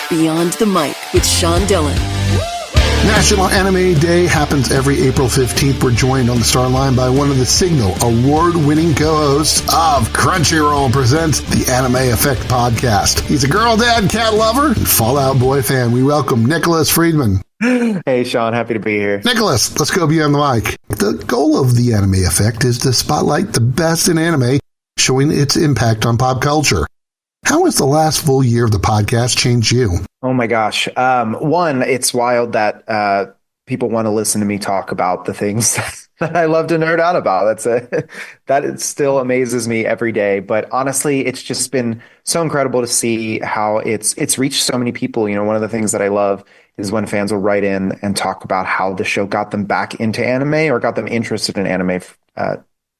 Beyond the Mic with Sean Dillon. National Anime Day happens every April 15th. We're joined on the Starline by one of the Signal award-winning co-hosts of Crunchyroll Presents, the Anime Effect podcast. He's a girl dad, cat lover, and Fallout Boy fan. We welcome Nicholas Friedman. Hey, Sean. Happy to be here. Nicholas, let's go beyond the mic. The goal of the Anime Effect is to spotlight the best in anime, showing its impact on pop culture. How has the last full year of the podcast changed you? Oh my gosh. One, it's wild that people want to listen to me talk about the things that I love to nerd out about. That it still amazes me every day. But honestly, it's just been so incredible to see how it's reached so many people. You know, one of the things that I love is when fans will write in and talk about how the show got them back into anime or got them interested in anime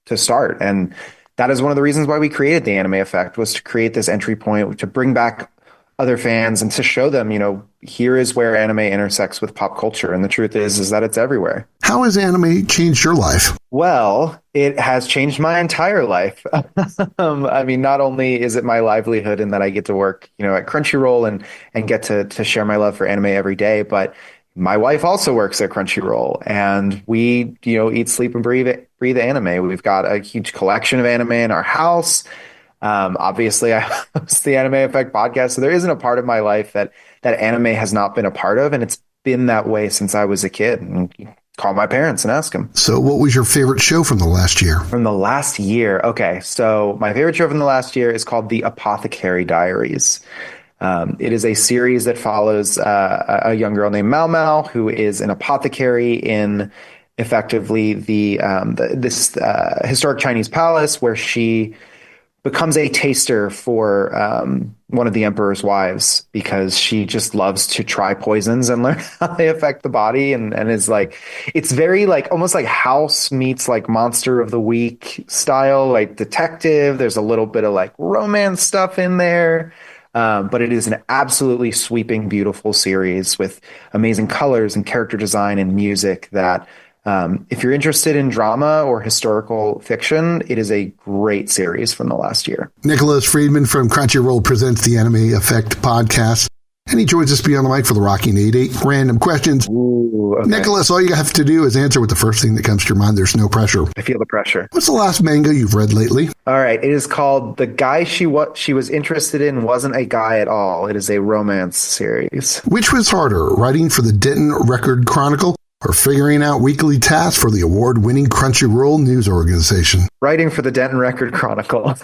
to start. And that is one of the reasons why we created the Anime Effect, was to create this entry point to bring back other fans and to show them, you know, here is where anime intersects with pop culture. And the truth is that it's everywhere. How has anime changed your life? Well, it has changed my entire life. I mean, not only is it my livelihood in that I get to work, you know, at Crunchyroll and get to share my love for anime every day, but my wife also works at Crunchyroll, and we, you know, eat, sleep, and breathe anime. We've got a huge collection of anime in our house. Obviously, I host the Anime Effect podcast, so there isn't a part of my life that anime has not been a part of, and it's been that way since I was a kid. And you call my parents and ask them. So what was your favorite show from the last year? From the last year? Okay, so my favorite show from the last year is called The Apothecary Diaries. It is a series that follows a young girl named Mao Mao, who is an apothecary in effectively this historic Chinese palace, where she becomes a taster for one of the emperor's wives, because she just loves to try poisons and learn how they affect the body, and is like, it's very like almost like House meets like Monster of the Week style, like detective. There's a little bit of like romance stuff in there. But it is an absolutely sweeping, beautiful series with amazing colors and character design and music that, if you're interested in drama or historical fiction, it is a great series from the last year. Nicholas Friedman from Crunchyroll Presents, the Anime Effect podcast. And he joins us beyond the mic for the Rockin 88 random questions. Ooh, okay. Nicholas, all you have to do is answer with the first thing that comes to your mind. There's no pressure. I feel the pressure. What's the last manga you've read lately? All right. It is called The Guy She Was Interested In Wasn't a Guy at All. It is a romance series. Which was harder, writing for the Denton Record Chronicle or figuring out weekly tasks for the award-winning Crunchyroll news organization? Writing for the Denton Record Chronicle.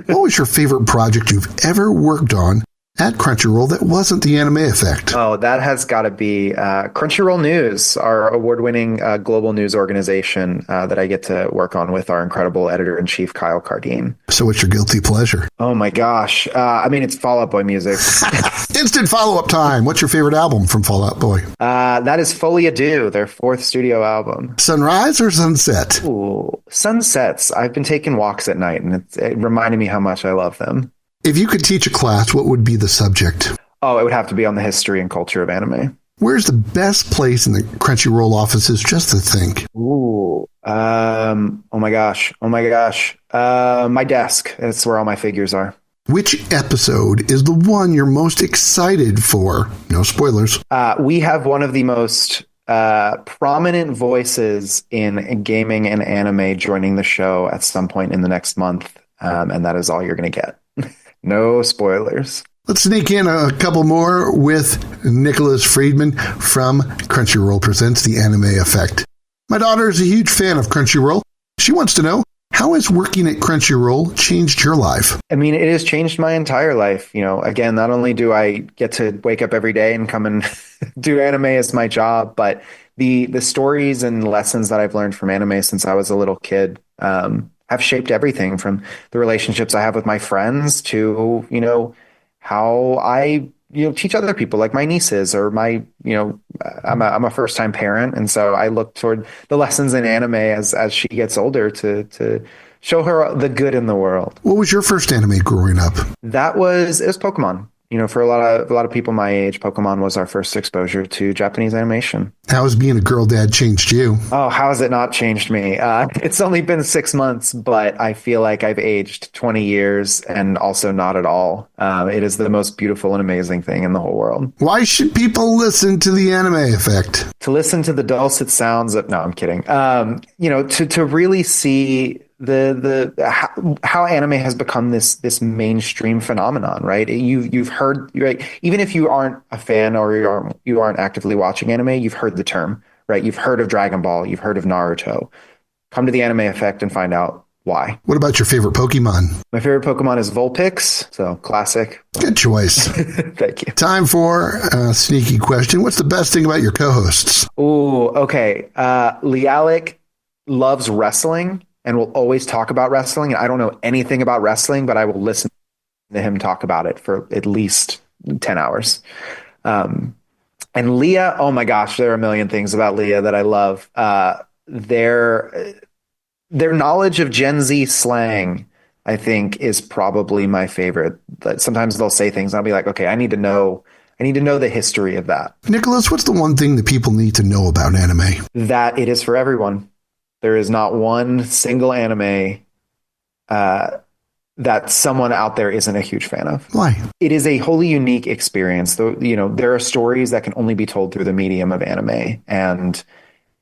What was your favorite project you've ever worked on at Crunchyroll that wasn't the Anime Effect? Oh, that has got to be Crunchyroll News, our award-winning global news organization that I get to work on with our incredible editor-in-chief, Kyle Cardine. So what's your guilty pleasure? Oh, my gosh. I mean, it's Fall Out Boy music. Instant follow-up time. What's your favorite album from Fall Out Boy? That is Folie à Deux, their fourth studio album. Sunrise or sunset? Ooh, sunsets. I've been taking walks at night, and it reminded me how much I love them. If you could teach a class, what would be the subject? Oh, it would have to be on the history and culture of anime. Where's the best place in the Crunchyroll offices just to think? Ooh, oh my gosh. My desk. That's where all my figures are. Which episode is the one you're most excited for? No spoilers. We have one of the most prominent voices in gaming and anime joining the show at some point in the next month, and that is all you're going to get. No spoilers. Let's sneak in a couple more with Nicholas Friedman from Crunchyroll Presents, the Anime Effect. My daughter is a huge fan of Crunchyroll. She wants to know, how has working at Crunchyroll changed your life? I mean, it has changed my entire life. You know, again, not only do I get to wake up every day and come and do anime as my job, but the stories and lessons that I've learned from anime since I was a little kid have shaped everything from the relationships I have with my friends to, you know, how I, you know, teach other people like my nieces or my, you know, I'm a first time parent. And so I look toward the lessons in anime as she gets older to show her the good in the world. What was your first anime growing up? It was Pokemon. For a lot of people my age, Pokemon was our first exposure to Japanese animation. How has being a girl dad changed you? Oh, how has it not changed me? It's only been 6 months, but I feel like I've aged 20 years and also not at all. It is the most beautiful and amazing thing in the whole world. Why should people listen to the Anime Effect? To listen to the dulcet sounds of, no, I'm kidding. To really see how anime has become this mainstream phenomenon, right? You've heard, right? Even if you aren't a fan or you aren't actively watching anime, you've heard the term, right? You've heard of Dragon Ball, you've heard of Naruto. Come to the Anime Effect and find out why. What about your favorite Pokemon? My favorite Pokemon is Vulpix, so classic. Good choice. Thank you. Time for a sneaky question. What's the best thing about your co-hosts? Ooh, okay. Lialik loves wrestling and will always talk about wrestling. And I don't know anything about wrestling, but I will listen to him talk about it for at least 10 hours. And Leah, oh my gosh, there are a million things about Leah that I love. Their knowledge of Gen Z slang, I think, is probably my favorite. Sometimes they'll say things and I'll be like, okay, I need to know the history of that. Nicholas, what's the one thing that people need to know about anime? That it is for everyone. There is not one single anime that someone out there isn't a huge fan of. Why? It is a wholly unique experience. There are stories that can only be told through the medium of anime. And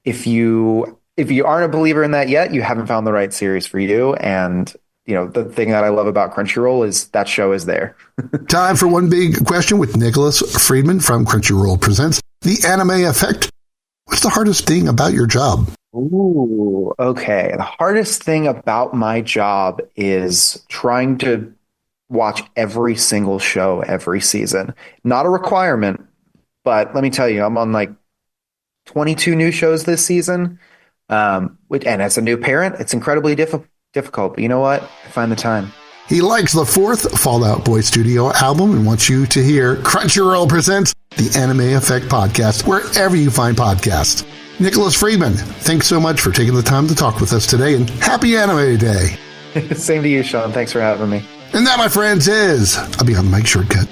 if you aren't a believer in that yet, you haven't found the right series for you. And the thing that I love about Crunchyroll is that show is there. Time for one big question with Nicholas Friedman from Crunchyroll Presents, The Anime Effect. What's the hardest thing about your job? Ooh, okay. The hardest thing about my job is trying to watch every single show every season. Not a requirement, but let me tell you, I'm on like 22 new shows this season. And as a new parent, it's incredibly difficult. But you know what? I find the time. He likes the fourth Fallout Boy Studio album and wants you to hear Crunchyroll Presents, the Anime Effect podcast, wherever you find podcasts. Nicholas Friedman, thanks so much for taking the time to talk with us today, and happy Anime Day. Same to you, Sean. Thanks for having me. And that, my friends, is a Beyond the Mic shortcut.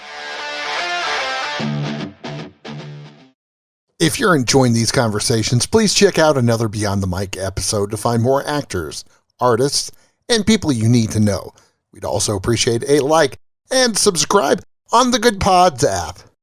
If you're enjoying these conversations, please check out another Beyond the Mic episode to find more actors, artists, and people you need to know. We'd also appreciate a like and subscribe on the Good Pods app.